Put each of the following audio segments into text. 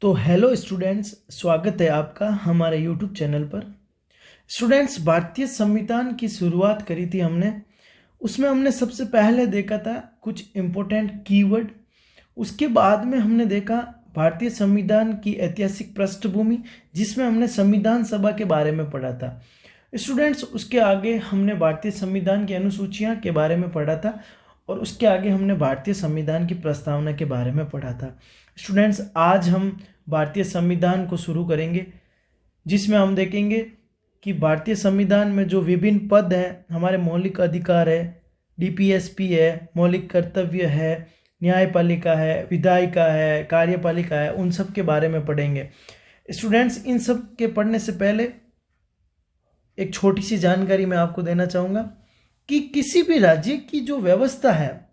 तो hello students, स्वागत है आपका हमारे यूट्यूब चैनल पर। स्टूडेंट्स, भारतीय संविधान की शुरुआत करी थी हमने। उसमें हमने सबसे पहले देखा था कुछ इम्पोर्टेंट कीवर्ड। उसके बाद में हमने देखा भारतीय संविधान की ऐतिहासिक पृष्ठभूमि, जिसमें हमने संविधान सभा के बारे में पढ़ा था। स्टूडेंट्स, उसके आगे हमने भारतीय संविधान की अनुसूचियाँ के बारे में पढ़ा था और उसके आगे हमने भारतीय संविधान की प्रस्तावना के बारे में पढ़ा था। स्टूडेंट्स, आज हम भारतीय संविधान को शुरू करेंगे, जिसमें हम देखेंगे कि भारतीय संविधान में जो विभिन्न पद हैं, हमारे मौलिक अधिकार है, डीपीएसपी है, मौलिक कर्तव्य है, न्यायपालिका है, विधायिका है, कार्यपालिका है, उन सब के बारे में पढ़ेंगे। स्टूडेंट्स, इन सब के पढ़ने से पहले एक छोटी सी जानकारी मैं आपको देना चाहूँगा कि किसी भी राज्य की जो व्यवस्था है,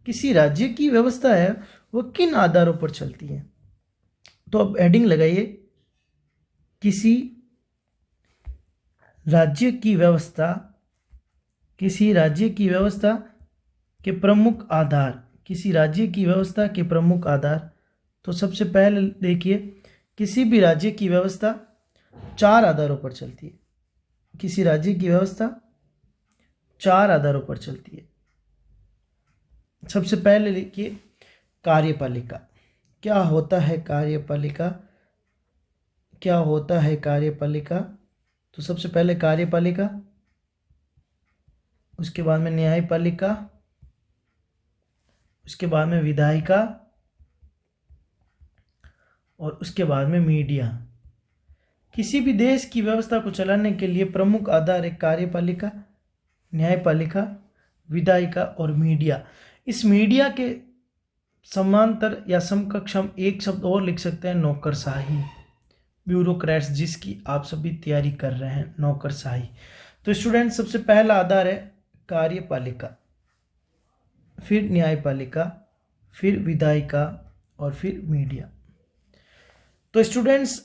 किसी राज्य की व्यवस्था है, वो किन आधारों पर चलती है। तो अब हेडिंग लगाइए, किसी राज्य की व्यवस्था, किसी राज्य की व्यवस्था के प्रमुख आधार, किसी राज्य की व्यवस्था के प्रमुख आधार। तो सबसे पहले देखिए, किसी भी राज्य की व्यवस्था 4 आधारों पर चलती है। किसी राज्य की व्यवस्था 4 आधारों पर चलती है। सबसे पहले देखिए, कार्यपालिका। क्या होता है कार्यपालिका? क्या होता है कार्यपालिका? तो सबसे पहले कार्यपालिका, उसके बाद में न्यायपालिका, उसके बाद में विधायिका और उसके बाद में मीडिया। किसी भी देश की व्यवस्था को चलाने के लिए प्रमुख आधार है कार्यपालिका, न्यायपालिका, विधायिका और मीडिया। इस मीडिया के समांतर या समकक्ष हम एक शब्द और लिख सकते हैं, नौकरशाही, ब्यूरोक्रेट्स, जिसकी आप सभी तैयारी कर रहे हैं, नौकरशाही। तो स्टूडेंट, सबसे पहला आधार है कार्यपालिका, फिर न्यायपालिका, फिर विधायिका और फिर मीडिया। तो स्टूडेंट्स,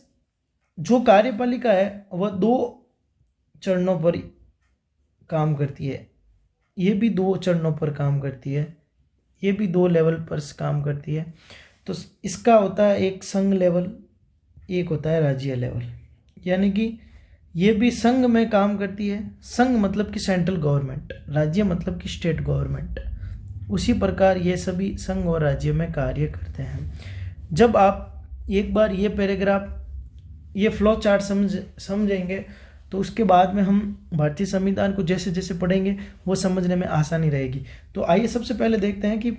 जो कार्यपालिका है वह 2 चरणों पर काम करती है। ये भी 2 चरणों पर काम करती है, ये भी 2 लेवल पर काम करती है। तो इसका होता है एक संघ लेवल, एक होता है राज्य लेवल। यानी कि ये भी संघ में काम करती है। संघ मतलब कि सेंट्रल गवर्नमेंट, राज्य मतलब कि स्टेट गवर्नमेंट। उसी प्रकार ये सभी संघ और राज्य में कार्य करते हैं। जब आप एक बार ये पैराग्राफ, ये फ्लो चार्ट समझेंगे तो उसके बाद में हम भारतीय संविधान को जैसे जैसे पढ़ेंगे वो समझने में आसानी रहेगी। तो आइए सबसे पहले देखते हैं कि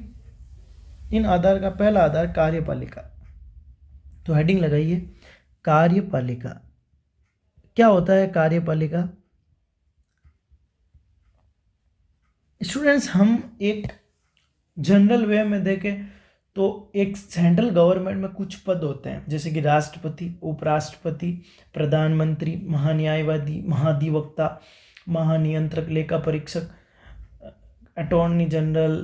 इन आधार का पहला आधार कार्यपालिका। तो हेडिंग लगाइए, कार्यपालिका। क्या होता है कार्यपालिका? स्टूडेंट्स, हम एक जनरल वे में देखें तो एक सेंट्रल गवर्नमेंट में कुछ पद होते हैं, जैसे कि राष्ट्रपति, उपराष्ट्रपति, प्रधानमंत्री, महान्यायवादी, महाधिवक्ता, महानियंत्रक, लेखा परीक्षक, attorney general,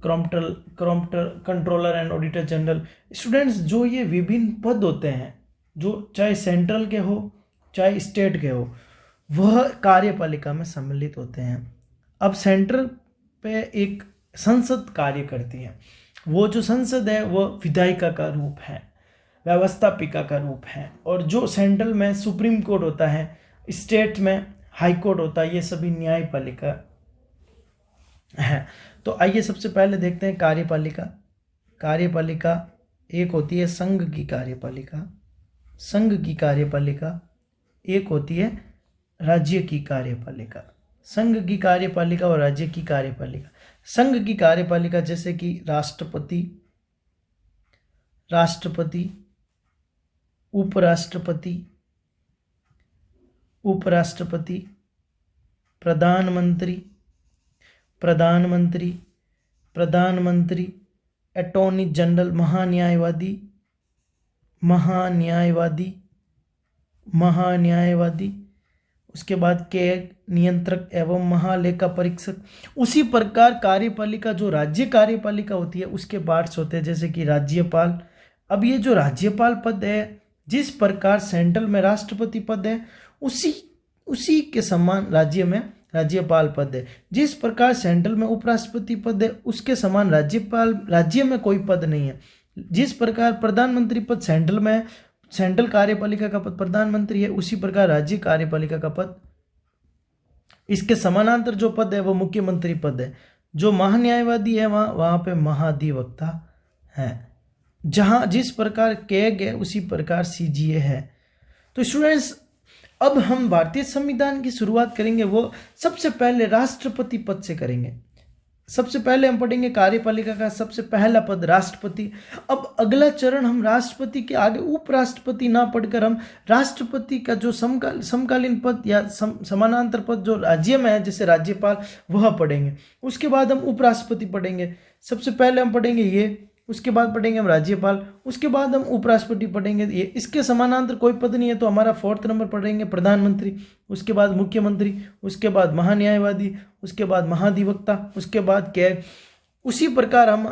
controller and auditor general. Students, जो ये विभिन्न पद होते हैं, जो चाहे सेंट्रल के हो चाहे स्टेट के हो, वह कार्यपालिका में सम्मिलित होते हैं। अब सेंट्रल पे एक संसद कार्य करती है। वो जो संसद है वो विधायिका का रूप है, व्यवस्थापिका का रूप है। और जो सेंट्रल में सुप्रीम कोर्ट होता है, स्टेट में हाई कोर्ट होता है, ये सभी न्यायपालिका है। तो आइए सबसे पहले देखते हैं कार्यपालिका। कार्यपालिका एक होती है संघ की कार्यपालिका, संघ की कार्यपालिका, एक होती है राज्य की कार्यपालिका। संघ की कार्यपालिका और राज्य की कार्यपालिका। संघ की कार्यपालिका जैसे कि राष्ट्रपति, राष्ट्रपति, उपराष्ट्रपति, उपराष्ट्रपति, प्रधानमंत्री, प्रधानमंत्री, प्रधानमंत्री, अटॉर्नी जनरल, महान्यायवादी, महान्यायवादी, महान्यायवादी, उसके बाद के नियंत्रक एवं महालेखा परीक्षक। उसी प्रकार कार्यपालिका, जो राज्य कार्यपालिका होती है, उसके पार्ट्स होते हैं, जैसे कि राज्यपाल। अब ये जो राज्यपाल पद है, जिस प्रकार सेंट्रल में राष्ट्रपति पद है, उसी के समान राज्य में राज्यपाल पद है। जिस प्रकार सेंट्रल में उपराष्ट्रपति पद है, उसके समान राज्य में कोई पद नहीं है। जिस प्रकार प्रधानमंत्री पद सेंट्रल में है, सेंट्रल कार्यपालिका का पद प्रधानमंत्री है, उसी प्रकार राज्य कार्यपालिका का पद, इसके समानांतर जो पद है वो मुख्यमंत्री पद है। जो महान्यायवादी है वहां पे महाधिवक्ता है। जहां जिस प्रकार कैग है उसी प्रकार सीजीए है। तो स्टूडेंट्स, अब हम भारतीय संविधान की शुरुआत करेंगे, वो सबसे पहले राष्ट्रपति पद से करेंगे। सबसे पहले हम पढ़ेंगे कार्यपालिका का सबसे पहला पद राष्ट्रपति। अब अगला चरण हम राष्ट्रपति के आगे उपराष्ट्रपति ना पढ़कर हम राष्ट्रपति का जो समकालीन पद या समानांतर पद जो राज्य में है, जैसे राज्यपाल, वह पढ़ेंगे। उसके बाद हम उपराष्ट्रपति पढ़ेंगे। सबसे पहले हम पढ़ेंगे ये, उसके बाद पढ़ेंगे हम राज्यपाल, उसके बाद हम उपराष्ट्रपति पढ़ेंगे ये। इसके समानांतर कोई पद नहीं है तो हमारा 4th नंबर पढ़ेंगे प्रधानमंत्री, उसके बाद मुख्यमंत्री, उसके बाद महान्यायवादी, उसके बाद महाधिवक्ता, उसके बाद कैग। उसी प्रकार हम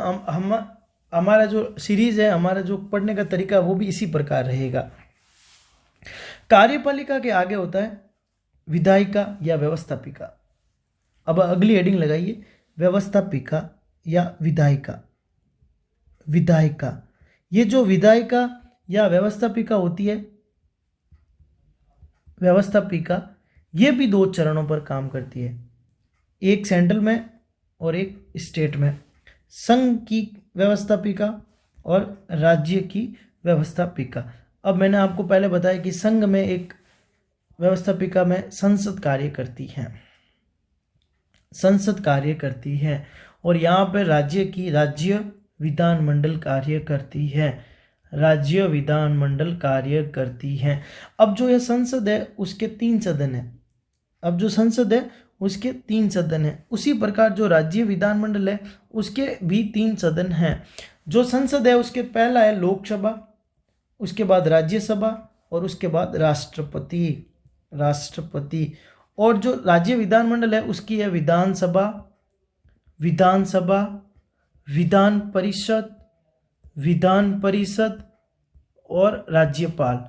हमारा जो सीरीज है, हमारा जो पढ़ने का तरीका वो भी इसी प्रकार रहेगा। कार्यपालिका के आगे होता है विधायिका या व्यवस्थापिका। अब अगली हेडिंग लगाइए, व्यवस्थापिका या विधायिका। विधायिका, ये जो विधायिका या व्यवस्थापिका होती है, व्यवस्थापिका, ये भी 2 चरणों पर काम करती है, एक सेंट्रल में और एक स्टेट में। संघ की व्यवस्थापिका और राज्य की व्यवस्थापिका। अब मैंने आपको पहले बताया कि संघ में एक व्यवस्थापिका में संसद कार्य करती है, संसद कार्य करती है, और यहाँ पर राज्य की राज्य विधानमंडल कार्य करती है, राज्य विधानमंडल कार्य करती है। अब जो यह संसद है उसके 3 सदन है, अब जो संसद है उसके 3 सदन है। उसी प्रकार जो राज्य विधानमंडल है उसके भी 3 सदन हैं। जो संसद है उसके पहला है लोकसभा, उसके बाद राज्यसभा और उसके बाद राष्ट्रपति, राष्ट्रपति। और जो राज्य विधानमंडल है उसकी है विधानसभा, विधानसभा, विधान परिषद, विधान परिषद और राज्यपाल।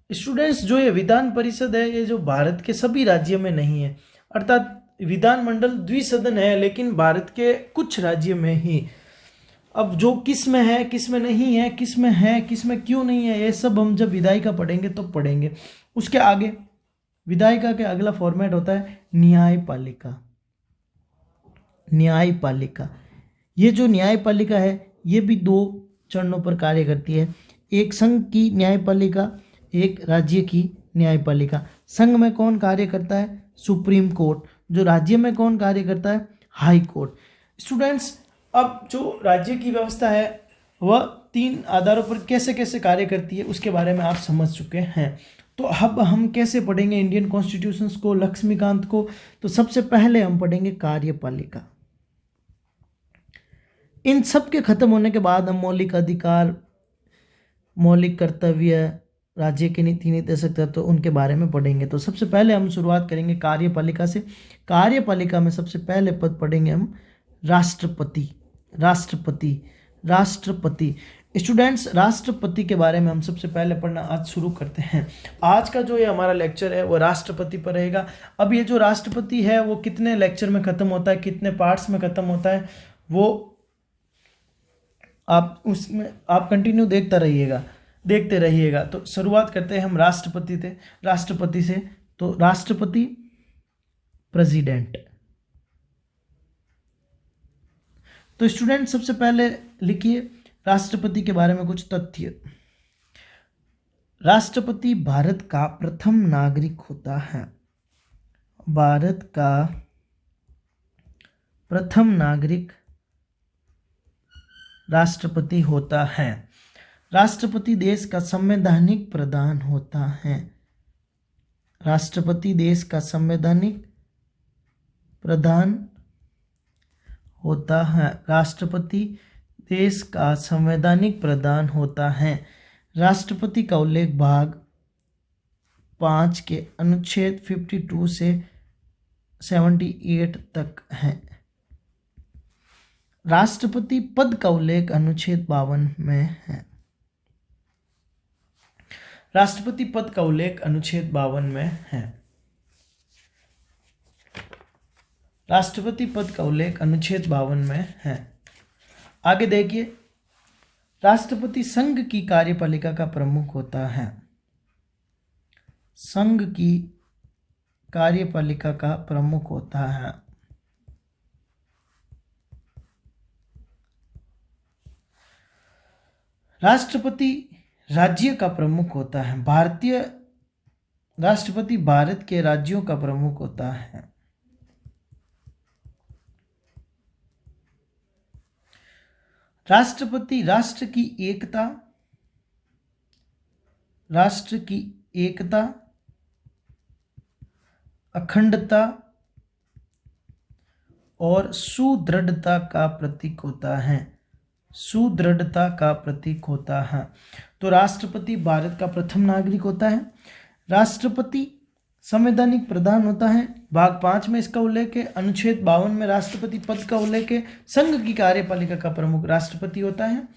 स्टूडेंट्स, जो ये विधान परिषद है ये जो भारत के सभी राज्यों में नहीं है, अर्थात विधानमंडल द्विसदन है लेकिन भारत के कुछ राज्य में ही। अब जो किस में है, किस में नहीं है, किस में है, किस में क्यों नहीं है, ये सब हम जब विधायिका पढ़ेंगे तो पढ़ेंगे। उसके आगे विधायिका के अगला फॉर्मेट होता है न्यायपालिका। न्यायपालिका, ये जो न्यायपालिका है ये भी 2 चरणों पर कार्य करती है, एक संघ की न्यायपालिका, एक राज्य की न्यायपालिका। संघ में कौन कार्य करता है? Supreme court. जो राज्य में कौन कार्य करता है? High court. स्टूडेंट्स, अब जो राज्य की व्यवस्था है वह 3 आधारों पर कैसे कैसे कार्य करती है उसके बारे में आप समझ चुके हैं। तो अब हम कैसे पढ़ेंगे इंडियन कॉन्स्टिट्यूशंस को, लक्ष्मीकांत को? तो सबसे पहले हम पढ़ेंगे कार्यपालिका। इन सब के खत्म होने के बाद हम मौलिक अधिकार, मौलिक कर्तव्य, राज्य के नीति निर्देशक तत्व, उनके बारे में पढ़ेंगे। तो सबसे पहले हम शुरुआत करेंगे कार्यपालिका से। कार्यपालिका में सबसे पहले पद पढ़ेंगे हम राष्ट्रपति। राष्ट्रपति, राष्ट्रपति। स्टूडेंट्स, राष्ट्रपति के बारे में हम सबसे पहले पढ़ना आज शुरू करते हैं। आज का जो ये हमारा लेक्चर है वो राष्ट्रपति पर रहेगा। अब ये जो राष्ट्रपति है वो कितने लेक्चर में खत्म होता है, कितने पार्ट्स में खत्म होता है, वो आप उसमें आप कंटिन्यू देखते रहिएगा। तो शुरुआत करते हैं हम राष्ट्रपति से। तो राष्ट्रपति, प्रेसिडेंट। तो स्टूडेंट, सबसे पहले लिखिए राष्ट्रपति के बारे में कुछ तथ्य। राष्ट्रपति भारत का प्रथम नागरिक होता है। भारत का प्रथम नागरिक राष्ट्रपति होता है। राष्ट्रपति देश का संवैधानिक प्रधान होता है। राष्ट्रपति देश का संवैधानिक प्रधान होता है। राष्ट्रपति देश का संवैधानिक प्रधान होता है। राष्ट्रपति का उल्लेख भाग 5 के अनुच्छेद 52 से 78 तक है। राष्ट्रपति पद का उल्लेख अनुच्छेद 52 में है। राष्ट्रपति पद का उल्लेख अनुच्छेद 52 में है। राष्ट्रपति पद का उल्लेख अनुच्छेद 52 में है। आगे देखिए, राष्ट्रपति संघ की कार्यपालिका का प्रमुख होता है। संघ की कार्यपालिका का प्रमुख होता है। राष्ट्रपति राज्य का प्रमुख होता है। भारतीय राष्ट्रपति भारत के राज्यों का प्रमुख होता है। राष्ट्रपति राष्ट्र की एकता, अखंडता और सुदृढ़ता का प्रतीक होता है। सुदृढ़ता का प्रतीक होता है। तो राष्ट्रपति भारत का प्रथम नागरिक होता है। राष्ट्रपति संवैधानिक प्रधान होता है। भाग 5 में इसका उल्लेख है। अनुच्छेद 52 में राष्ट्रपति पद का उल्लेख है। संघ की कार्यपालिका का प्रमुख राष्ट्रपति होता है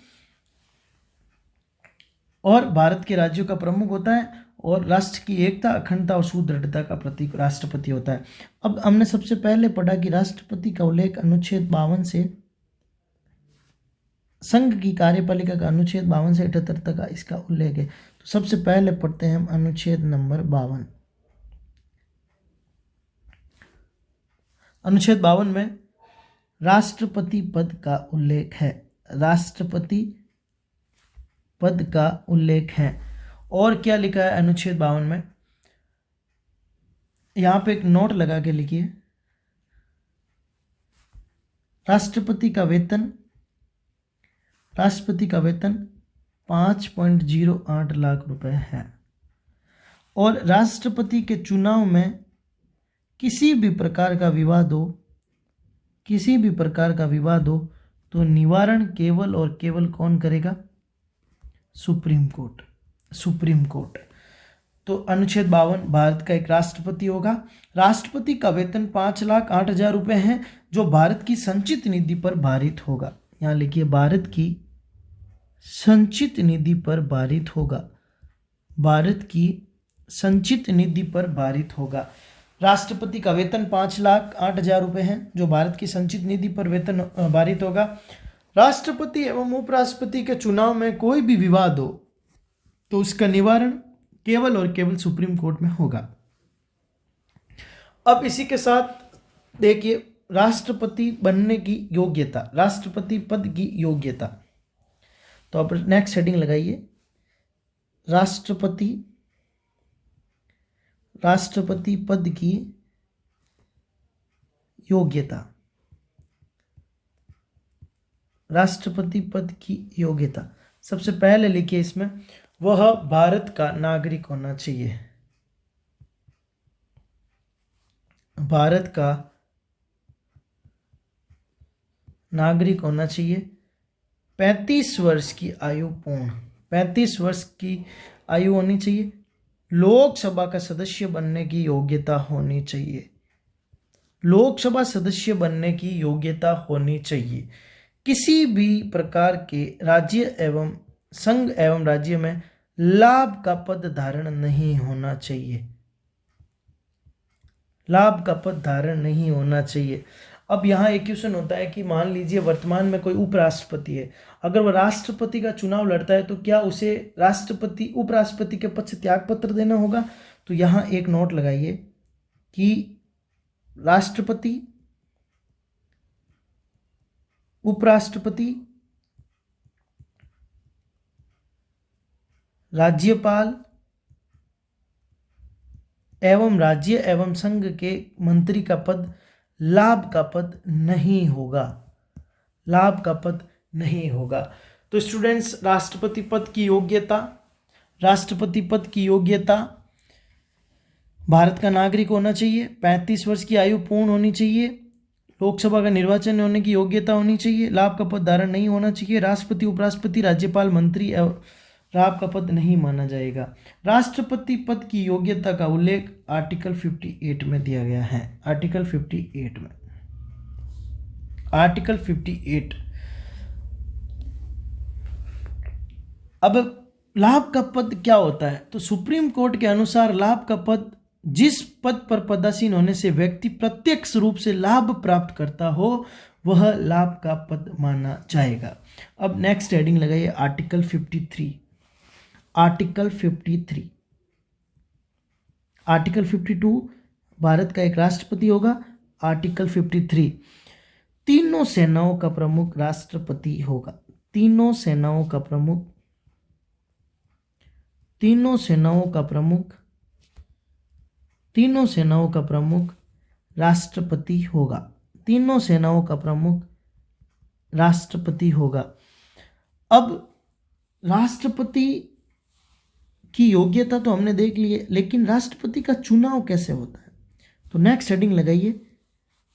और भारत के राज्यों का प्रमुख होता है और राष्ट्र की एकता, अखंडता और सुदृढ़ता का प्रतीक राष्ट्रपति होता है। अब हमने सबसे पहले पढ़ा कि राष्ट्रपति का उल्लेख अनुच्छेद 52 से, संघ की कार्यपालिका का अनुच्छेद 52 से 78 तक का इसका उल्लेख है। तो सबसे पहले पढ़ते हैं हम अनुच्छेद नंबर 52। अनुच्छेद 52 में राष्ट्रपति पद का उल्लेख है। राष्ट्रपति पद का उल्लेख है। और क्या लिखा है अनुच्छेद 52 में? यहां पे एक नोट लगा के लिखिए। राष्ट्रपति का वेतन 5.08 लाख रुपए है और राष्ट्रपति के चुनाव में किसी भी प्रकार का विवाद हो तो निवारण केवल और केवल कौन करेगा? Supreme court. तो अनुच्छेद 52 भारत का एक राष्ट्रपति होगा। राष्ट्रपति का वेतन 5,08,000 रुपए है जो भारत की संचित निधि पर भारित होगा। यहाँ लिखिए, भारत की संचित निधि पर भारित होगा। भारत की संचित निधि पर भारित होगा। राष्ट्रपति का वेतन 5,08,000 रुपए है जो भारत की संचित निधि पर वेतन भारित होगा। राष्ट्रपति एवं उपराष्ट्रपति के चुनाव में कोई भी विवाद हो तो उसका निवारण केवल और केवल सुप्रीम कोर्ट में होगा। अब इसी के साथ देखिए राष्ट्रपति बनने की योग्यता, राष्ट्रपति पद की योग्यता। तो अब नेक्स्ट हेडिंग लगाइए, राष्ट्रपति पद की योग्यता। राष्ट्रपति पद की योग्यता सबसे पहले लिखिए इसमें, वह भारत का नागरिक होना चाहिए। भारत का नागरिक होना चाहिए। 35 वर्ष की आयु पूर्ण, 35 वर्ष की आयु होनी चाहिए। लोकसभा का सदस्य बनने की योग्यता होनी चाहिए। लोकसभा सदस्य बनने की योग्यता होनी चाहिए। किसी भी प्रकार के राज्य एवं संघ एवं राज्य में लाभ का पद धारण नहीं होना चाहिए। लाभ का पद धारण नहीं होना चाहिए। अब यहाँ एक क्वेश्चन होता है कि मान लीजिए वर्तमान में कोई उपराष्ट्रपति है, अगर वह राष्ट्रपति का चुनाव लड़ता है तो क्या उसे राष्ट्रपति उपराष्ट्रपति के पद से त्याग पत्र देना होगा? तो यहाँ एक नोट लगाइए कि राष्ट्रपति, उपराष्ट्रपति, राज्यपाल एवं राज्य एवं संघ के मंत्री का पद लाभ का पद नहीं होगा। लाभ का पद नहीं होगा। तो स्टूडेंट्स, राष्ट्रपति पद की योग्यता, राष्ट्रपति पद की योग्यता, भारत का नागरिक होना चाहिए, 35 वर्ष की आयु पूर्ण होनी चाहिए, लोकसभा का निर्वाचन होने की योग्यता होनी चाहिए, लाभ का पद धारण नहीं होना चाहिए, राष्ट्रपति, उपराष्ट्रपति, राज्यपाल, मंत्री लाभ का पद नहीं माना जाएगा। राष्ट्रपति पद की योग्यता का उल्लेख आर्टिकल 58 में दिया गया है। आर्टिकल 58 में, आर्टिकल 58। अब लाभ का पद क्या होता है? तो सुप्रीम कोर्ट के अनुसार लाभ का पद जिस पद पर पदासीन होने से व्यक्ति प्रत्यक्ष रूप से लाभ प्राप्त करता हो वह लाभ का पद माना जाएगा। अब नेक्स्ट हेडिंग लगाइए आर्टिकल 53। आर्टिकल 53, आर्टिकल 52 भारत का एक राष्ट्रपति होगा। आर्टिकल 53 तीनों सेनाओं का प्रमुख राष्ट्रपति होगा। तीनों सेनाओं का प्रमुख, तीनों सेनाओं का प्रमुख, तीनों सेनाओं का प्रमुख राष्ट्रपति होगा। तीनों सेनाओं का प्रमुख राष्ट्रपति होगा। अब राष्ट्रपति की योग्यता तो हमने देख ली है, लेकिन राष्ट्रपति का चुनाव कैसे होता है? तो नेक्स्ट हेडिंग लगाइए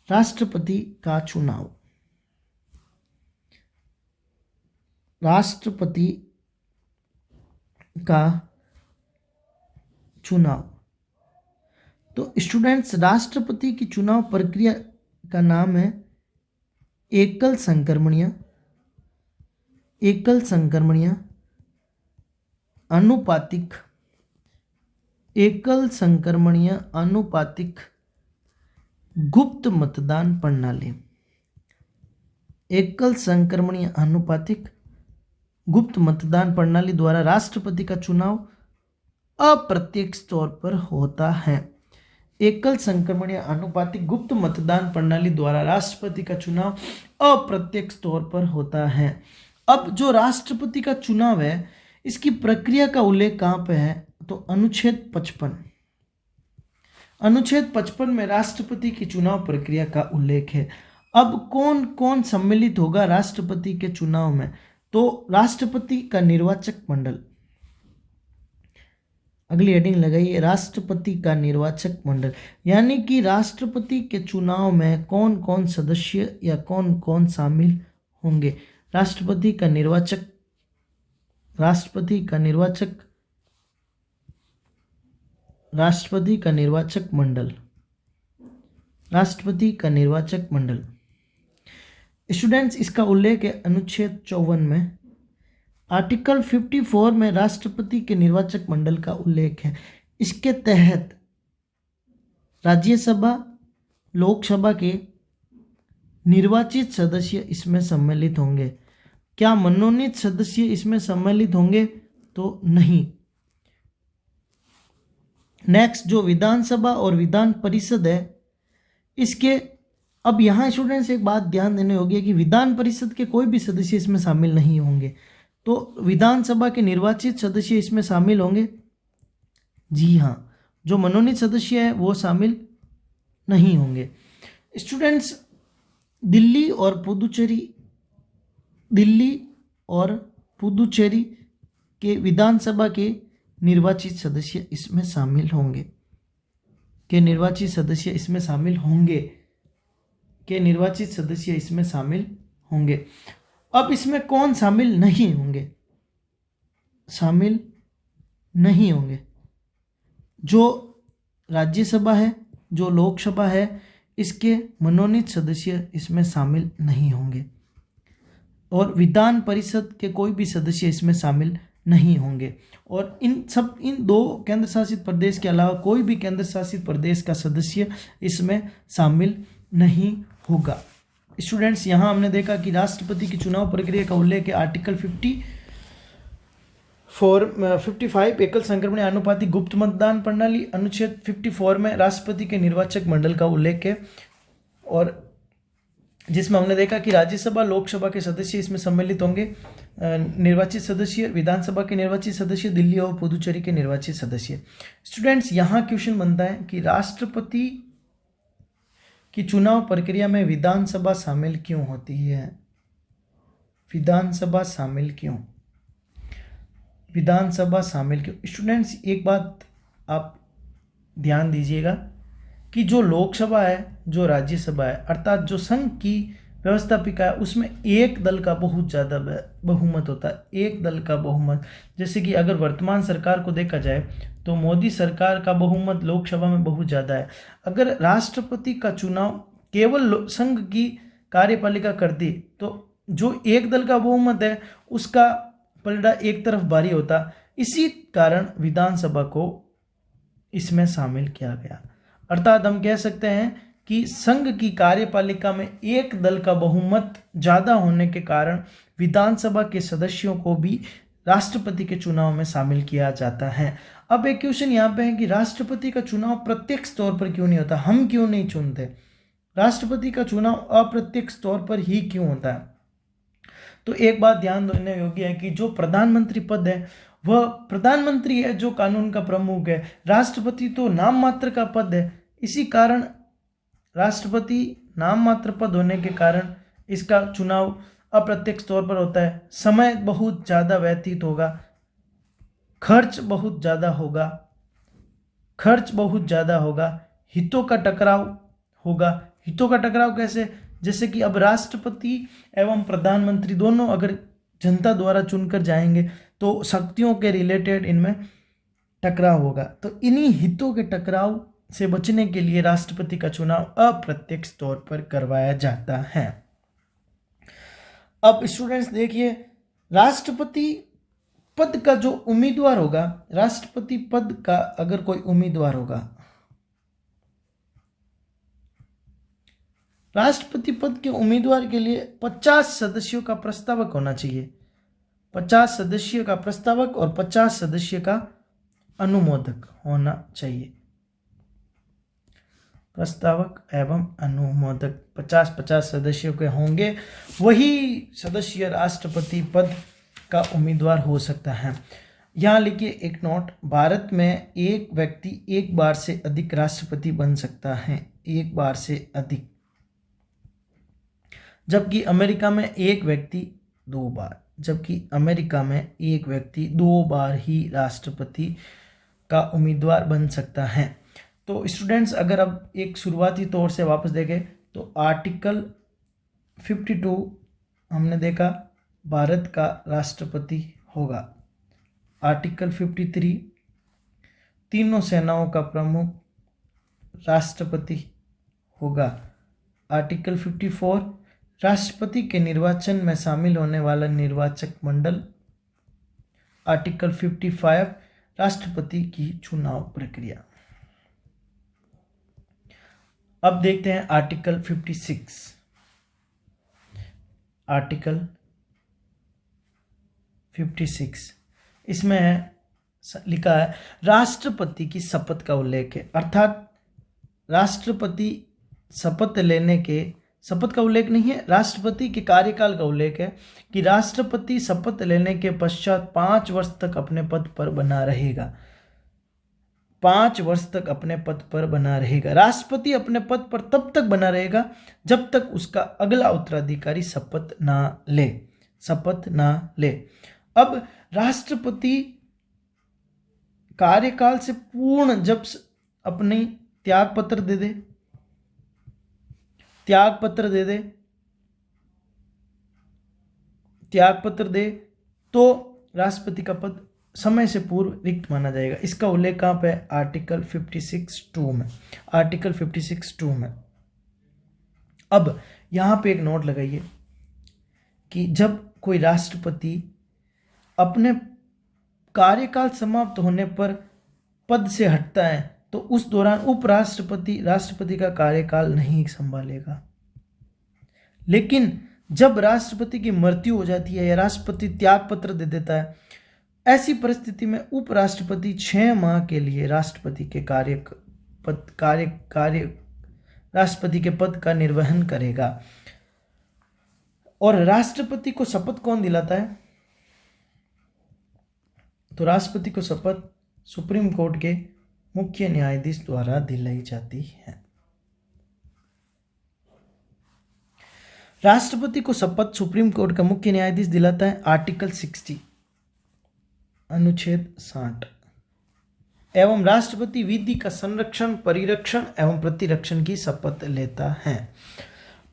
राष्ट्रपति का चुनाव। राष्ट्रपति का चुनाव। तो स्टूडेंट्स, राष्ट्रपति की चुनाव प्रक्रिया का नाम है एकल संक्रमणीय, एकल संक्रमणीय अनुपातिक, एकल संक्रमणीय अनुपातिक गुप्त मतदान प्रणाली। एकल संक्रमणीय अनुपातिक गुप्त मतदान प्रणाली द्वारा राष्ट्रपति का चुनाव अप्रत्यक्ष तौर पर होता है। एकल संक्रमणीय अनुपातिक गुप्त मतदान प्रणाली द्वारा राष्ट्रपति का चुनाव अप्रत्यक्ष तौर पर होता है। अब जो राष्ट्रपति का चुनाव है, इसकी प्रक्रिया का उल्लेख कहाँ पे है? तो अनुच्छेद 55। अनुच्छेद 55 में राष्ट्रपति की चुनाव प्रक्रिया का उल्लेख है। अब कौन कौन सम्मिलित होगा राष्ट्रपति के चुनाव में? तो राष्ट्रपति का निर्वाचक मंडल। अगली हेडिंग लगाइए राष्ट्रपति का निर्वाचक मंडल, यानी कि राष्ट्रपति के चुनाव में कौन कौन सदस्य या कौन कौन शामिल होंगे। राष्ट्रपति का निर्वाचक, राष्ट्रपति का निर्वाचक, राष्ट्रपति का निर्वाचक मंडल, राष्ट्रपति का निर्वाचक मंडल। स्टूडेंट्स, इसका उल्लेख है अनुच्छेद 54 में। आर्टिकल 54 में राष्ट्रपति के निर्वाचक मंडल का उल्लेख है। इसके तहत राज्यसभा, लोकसभा के निर्वाचित सदस्य इसमें सम्मिलित होंगे। क्या मनोनीत सदस्य इसमें सम्मिलित होंगे? तो नहीं। नेक्स्ट, जो विधानसभा और विधान परिषद है, इसके अब यहाँ स्टूडेंट्स एक बात ध्यान देनी होगी कि विधान परिषद के कोई भी सदस्य इसमें शामिल नहीं होंगे। तो विधानसभा के निर्वाचित सदस्य इसमें शामिल होंगे? जी हाँ। जो मनोनीत सदस्य है वो शामिल नहीं होंगे। स्टूडेंट्स, दिल्ली और पुदुचेरी के विधानसभा के निर्वाचित सदस्य इसमें शामिल होंगे। के निर्वाचित सदस्य इसमें शामिल होंगे, के निर्वाचित सदस्य इसमें शामिल होंगे। अब इसमें कौन शामिल नहीं होंगे? शामिल नहीं होंगे जो राज्यसभा है, जो लोकसभा है, इसके मनोनीत सदस्य इसमें शामिल नहीं होंगे, और विधान परिषद के कोई भी सदस्य इसमें शामिल नहीं होंगे। और इन दो केंद्र शासित प्रदेश के अलावा कोई भी केंद्र शासित प्रदेश का सदस्य इसमें शामिल नहीं होगा। स्टूडेंट्स, यहाँ हमने देखा कि राष्ट्रपति की चुनाव प्रक्रिया का उल्लेख है आर्टिकल 55 एकल संक्रमणीय अनुपातिक गुप्त मतदान प्रणाली। अनुच्छेद 54 में राष्ट्रपति के निर्वाचक मंडल का उल्लेख है, और जिसमें हमने देखा कि राज्यसभा, लोकसभा के सदस्य इसमें सम्मिलित होंगे। निर्वाचित सदस्य, विधानसभा के निर्वाचित सदस्य, दिल्ली और पुदुचेरी के निर्वाचित सदस्य। स्टूडेंट्स, यहाँ क्वेश्चन बनता है कि राष्ट्रपति की चुनाव प्रक्रिया में विधानसभा शामिल क्यों होती है? विधानसभा शामिल क्यों? विधानसभा शामिल क्यों? स्टूडेंट्स, एक बात आप ध्यान दीजिएगा कि जो लोकसभा है, जो राज्यसभा है, अर्थात जो संघ की व्यवस्थापिका है, उसमें एक दल का बहुत ज़्यादा बहुमत होता है। एक दल का बहुमत, जैसे कि अगर वर्तमान सरकार को देखा जाए तो मोदी सरकार का बहुमत लोकसभा में बहुत ज़्यादा है। अगर राष्ट्रपति का चुनाव केवल संघ की कार्यपालिका करती तो जो एक दल का बहुमत है उसका पलड़ा एक तरफ भारी होता। इसी कारण विधानसभा को इसमें शामिल किया गया। अर्थात हम कह सकते हैं कि संघ की कार्यपालिका में एक दल का बहुमत ज्यादा होने के कारण विधानसभा के सदस्यों को भी राष्ट्रपति के चुनाव में शामिल किया जाता है। अब एक क्वेश्चन यहाँ पे है कि राष्ट्रपति का चुनाव प्रत्यक्ष तौर पर क्यों नहीं होता, हम क्यों नहीं चुनते? राष्ट्रपति का चुनाव अप्रत्यक्ष तौर पर ही क्यों होता है? तो एक बात ध्यान देने योग्य है कि जो प्रधानमंत्री पद है वह प्रधानमंत्री है जो कानून का प्रमुख है, राष्ट्रपति तो नाम मात्र का पद है। इसी कारण राष्ट्रपति नाम मात्र पद होने के कारण इसका चुनाव अप्रत्यक्ष तौर पर होता है। समय बहुत ज़्यादा व्यतीत होगा, खर्च बहुत ज़्यादा होगा, हितों का टकराव होगा। हितों का टकराव कैसे? जैसे कि अब राष्ट्रपति एवं प्रधानमंत्री दोनों अगर जनता द्वारा चुनकर जाएंगे तो शक्तियों के रिलेटेड इनमें टकराव होगा। तो इन्हीं हितों के टकराव से बचने के लिए राष्ट्रपति का चुनाव अप्रत्यक्ष तौर पर करवाया जाता है। अब स्टूडेंट्स देखिए, राष्ट्रपति पद का जो उम्मीदवार होगा, राष्ट्रपति पद का अगर कोई उम्मीदवार होगा, राष्ट्रपति पद के उम्मीदवार के लिए 50 सदस्यों का प्रस्तावक होना चाहिए। 50 सदस्य का प्रस्तावक और 50 सदस्य का अनुमोदक होना चाहिए। प्रस्तावक एवं अनुमोदक 50-50 सदस्यों के होंगे, वही सदस्य राष्ट्रपति पद का उम्मीदवार हो सकता है। यहाँ लिखिए एक नोट, भारत में एक व्यक्ति एक बार से अधिक राष्ट्रपति बन सकता है, एक बार से अधिक, जबकि अमेरिका में एक व्यक्ति 2 बार, जबकि अमेरिका में एक व्यक्ति 2 बार ही राष्ट्रपति का उम्मीदवार बन सकता है। तो स्टूडेंट्स अगर अब एक शुरुआती तौर से वापस देखें तो आर्टिकल 52 हमने देखा भारत का राष्ट्रपति होगा। आर्टिकल 53 तीनों सेनाओं का प्रमुख राष्ट्रपति होगा। आर्टिकल 54 राष्ट्रपति के निर्वाचन में शामिल होने वाला निर्वाचक मंडल। आर्टिकल 55 राष्ट्रपति की चुनाव प्रक्रिया। अब देखते हैं आर्टिकल 56। आर्टिकल 56 इसमें है लिखा है राष्ट्रपति की शपथ का उल्लेख है, अर्थात राष्ट्रपति शपथ का उल्लेख नहीं है, राष्ट्रपति के कार्यकाल का उल्लेख है कि राष्ट्रपति शपथ लेने के पश्चात 5 वर्ष तक अपने पद पर बना रहेगा। 5 वर्ष तक अपने पद पर बना रहेगा। राष्ट्रपति अपने पद पर तब तक बना रहेगा जब तक उसका अगला उत्तराधिकारी शपथ ना ले। अब राष्ट्रपति कार्यकाल से पूर्ण जब अपनी त्याग पत्र दे तो राष्ट्रपति का पद समय से पूर्व रिक्त माना जाएगा। इसका उल्लेख कहाँ पे है? आर्टिकल 56(2) में। आर्टिकल 56(2) में। अब यहाँ पे एक नोट लगाइए कि जब कोई राष्ट्रपति अपने कार्यकाल समाप्त होने पर पद से हटता है तो उस दौरान उपराष्ट्रपति राष्ट्रपति का कार्यकाल नहीं संभालेगा। लेकिन जब राष्ट्रपति की मृत्यु हो जाती है या राष्ट्रपति त्याग पत्र दे देता है, ऐसी परिस्थिति में उपराष्ट्रपति 6 माह के लिए राष्ट्रपति के पद का निर्वहन करेगा। और राष्ट्रपति को शपथ कौन दिलाता है? तो राष्ट्रपति को शपथ सुप्रीम कोर्ट के मुख्य न्यायाधीश द्वारा दिलाई जाती है। राष्ट्रपति को शपथ सुप्रीम कोर्ट का मुख्य न्यायाधीश दिलाता है। आर्टिकल 60 अनुच्छेद 60 एवं राष्ट्रपति विधि का संरक्षण, परिरक्षण एवं प्रतिरक्षण की शपथ लेता है।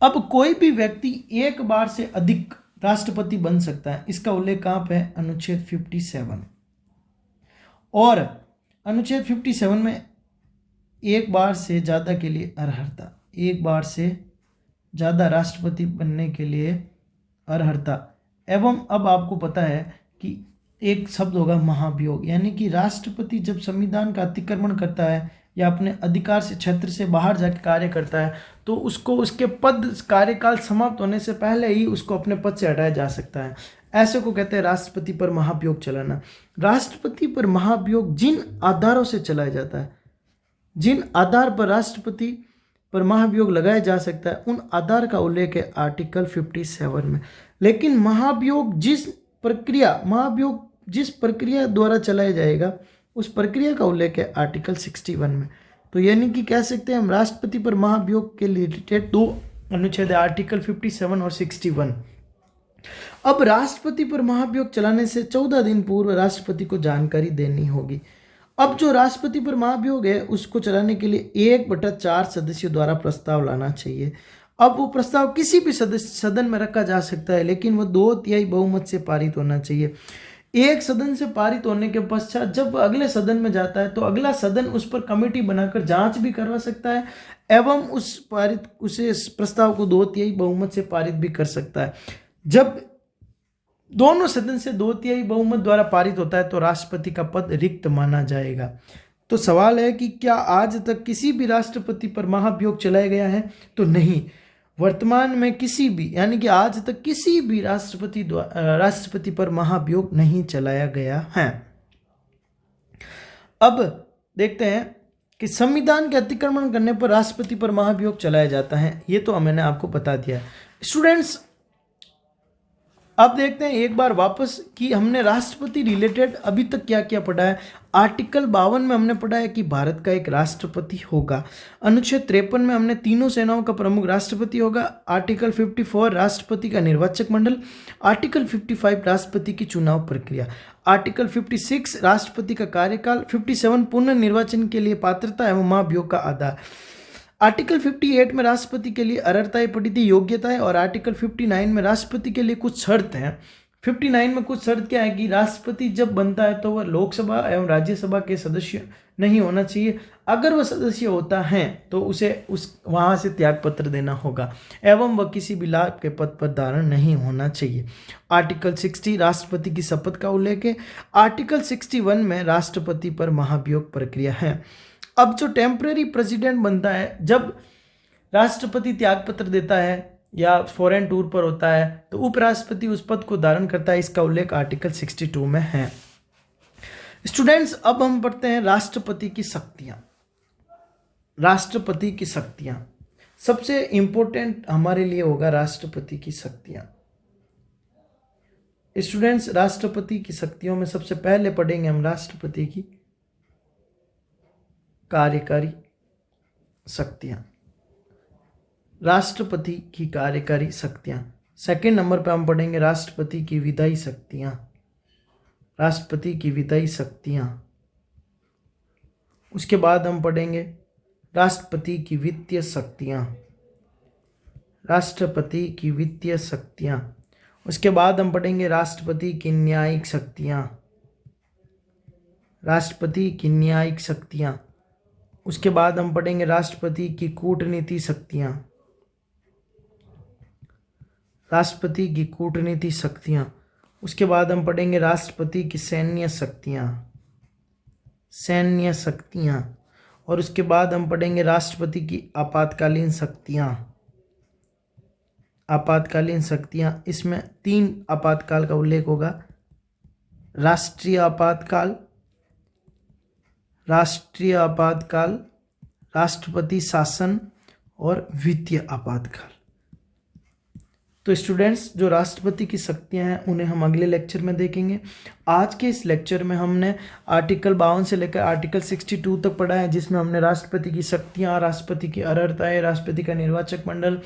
अब कोई भी व्यक्ति एक बार से अधिक राष्ट्रपति बन सकता है। इसका उल्लेख कहाँ पे है? अनुच्छेद 57। और अनुच्छेद 57 में एक बार से ज़्यादा के लिए अर्हता, एक बार से ज़्यादा राष्ट्रपति बनने के लिए अर्हता। एवं अब आपको पता है कि एक शब्द होगा महाभियोग, यानी कि राष्ट्रपति जब संविधान का अतिक्रमण करता है या अपने अधिकार से क्षेत्र से बाहर जाकर कार्य करता है तो उसको उसके पद कार्यकाल समाप्त होने से पहले ही उसको अपने पद से हटाया जा सकता है। ऐसे को कहते हैं राष्ट्रपति पर महाभियोग चलाना। राष्ट्रपति पर महाभियोग जिन आधारों से चलाया जाता है, जिन आधार पर राष्ट्रपति पर महाभियोग लगाया जा सकता है, उन आधार का उल्लेख है आर्टिकल 57 में। लेकिन महाभियोग जिस प्रक्रिया द्वारा चलाया जाएगा उस प्रक्रिया का उल्लेख है आर्टिकल 61 में। तो यानी कि कह सकते हैं हम राष्ट्रपति पर महाभियोग के रिलेटेड 2 अनुच्छेद है, आर्टिकल 57 और 61। अब राष्ट्रपति पर महाभियोग चलाने से 14 दिन पूर्व राष्ट्रपति को जानकारी देनी होगी। अब जो राष्ट्रपति पर महाभियोग है उसको चलाने के लिए 1/4 सदस्यों द्वारा प्रस्ताव लाना चाहिए। अब वो प्रस्ताव किसी भी सदन में रखा जा सकता है, लेकिन वो 2/3 बहुमत से पारित होना चाहिए। एक सदन से पारित होने के पश्चात जब अगले सदन में जाता है तो अगला सदन उस पर कमेटी बनाकर जांच भी करवा सकता है एवं उस प्रस्ताव को 2/3 बहुमत से पारित भी कर सकता है। जब दोनों सदन से 2/3 बहुमत द्वारा पारित होता है तो राष्ट्रपति का पद रिक्त माना जाएगा। तो सवाल है कि क्या आज तक किसी भी राष्ट्रपति पर महाभियोग चलाया गया है? तो नहीं, वर्तमान में किसी भी यानी कि आज तक किसी भी राष्ट्रपति पर महाभियोग नहीं चलाया गया है। अब देखते हैं कि संविधान के अतिक्रमण करने पर राष्ट्रपति पर महाभियोग चलाया जाता है, ये तो मैंने आपको बता दिया। स्टूडेंट्स अब देखते हैं एक बार वापस कि हमने राष्ट्रपति रिलेटेड अभी तक क्या क्या पढ़ा है। आर्टिकल 52 में हमने पढ़ा है कि भारत का एक राष्ट्रपति होगा। अनुच्छेद 53 में हमने तीनों सेनाओं का प्रमुख राष्ट्रपति होगा। आर्टिकल 54 राष्ट्रपति का निर्वाचक मंडल। आर्टिकल 55 राष्ट्रपति की चुनाव प्रक्रिया। आर्टिकल 56 राष्ट्रपति का कार्यकाल। 57 पुनर्निर्वाचन के लिए पात्रता एवं महाभियोग का आधार। आर्टिकल 58 में राष्ट्रपति के लिए अर्हताएं पड़ी थी, योग्यताएं, और आर्टिकल 59 में राष्ट्रपति के लिए कुछ शर्त हैं। 59 में कुछ शर्त क्या है कि राष्ट्रपति जब बनता है तो वह लोकसभा एवं राज्यसभा के सदस्य नहीं होना चाहिए। अगर वह सदस्य होता है तो उसे वहां से त्यागपत्र देना होगा एवं वह किसी भी लाभ के पद पर धारण नहीं होना चाहिए। आर्टिकल 60 राष्ट्रपति की शपथ का उल्लेख है। आर्टिकल 61 में राष्ट्रपति पर महाभियोग प्रक्रिया है। अब जो टेम्परेरी प्रेसिडेंट बनता है, जब राष्ट्रपति त्यागपत्र देता है या फॉरेन टूर पर होता है तो उपराष्ट्रपति उस पद को धारण करता है। इसका उल्लेख आर्टिकल 62 में है। स्टूडेंट्स अब हम पढ़ते हैं राष्ट्रपति की शक्तियां। राष्ट्रपति की शक्तियां सबसे इंपॉर्टेंट हमारे लिए होगा राष्ट्रपति की शक्तियां। स्टूडेंट्स राष्ट्रपति की शक्तियों में सबसे पहले पढ़ेंगे हम राष्ट्रपति की कार्यकारी शक्तियां। राष्ट्रपति की कार्यकारी शक्तियां। सेकंड नंबर पे हम पढ़ेंगे राष्ट्रपति की विधायी शक्तियां। राष्ट्रपति की विधायी शक्तियां। उसके बाद हम पढ़ेंगे राष्ट्रपति की वित्तीय शक्तियां। राष्ट्रपति की वित्तीय शक्तियां। उसके बाद हम पढ़ेंगे राष्ट्रपति की न्यायिक शक्तियां। राष्ट्रपति की न्यायिक शक्तियां। उसके बाद हम पढ़ेंगे राष्ट्रपति की कूटनीति शक्तियां। राष्ट्रपति की कूटनीति शक्तियां। उसके बाद हम पढ़ेंगे राष्ट्रपति की सैन्य शक्तियां। सैन्य शक्तियां। और उसके बाद हम पढ़ेंगे राष्ट्रपति की आपातकालीन शक्तियां। आपातकालीन शक्तियां, इसमें 3 आपातकाल का उल्लेख होगा। राष्ट्रीय आपातकाल, राष्ट्रीय आपातकाल, राष्ट्रपति शासन और वित्तीय आपातकाल। तो स्टूडेंट्स जो राष्ट्रपति की शक्तियां हैं उन्हें हम अगले लेक्चर में देखेंगे। आज के इस लेक्चर में हमने आर्टिकल 52 से लेकर आर्टिकल 62 तक पढ़ा है, जिसमें हमने राष्ट्रपति की शक्तियां, राष्ट्रपति की अर्हताएं, राष्ट्रपति का निर्वाचक मंडल,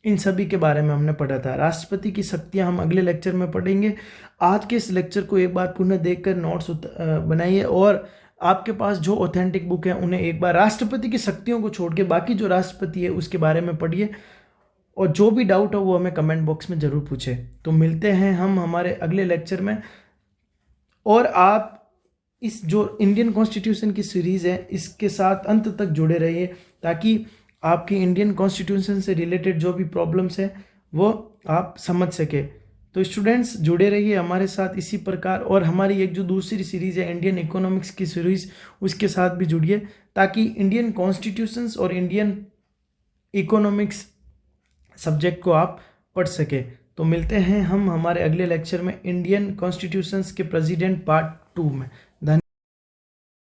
इन सभी के बारे में हमने पढ़ा था। राष्ट्रपति की शक्तियां हम अगले लेक्चर में पढ़ेंगे। आज के इस लेक्चर को एक बार पुनः देखकर नोट्स बनाइए और आपके पास जो ऑथेंटिक बुक है उन्हें एक बार राष्ट्रपति की शक्तियों को छोड़ के बाकी जो राष्ट्रपति है उसके बारे में पढ़िए और जो भी डाउट हो वो हमें कमेंट बॉक्स में ज़रूर पूछे। तो मिलते हैं हम हमारे अगले लेक्चर में। और आप इस जो इंडियन कॉन्स्टिट्यूशन की सीरीज़ है इसके साथ अंत तक जुड़े रहिए ताकि आपकी इंडियन कॉन्स्टिट्यूशन से रिलेटेड जो भी प्रॉब्लम्स है वो आप समझ सके। तो स्टूडेंट्स जुड़े रहिए हमारे साथ इसी प्रकार, और हमारी एक जो दूसरी सीरीज़ है इंडियन इकोनॉमिक्स की सीरीज़, उसके साथ भी जुड़िए ताकि इंडियन कॉन्स्टिट्यूशंस और इंडियन इकोनॉमिक्स सब्जेक्ट को आप पढ़ सके। तो मिलते हैं हम हमारे अगले लेक्चर में इंडियन कॉन्स्टिट्यूशंस के प्रेसिडेंट पार्ट 2 में।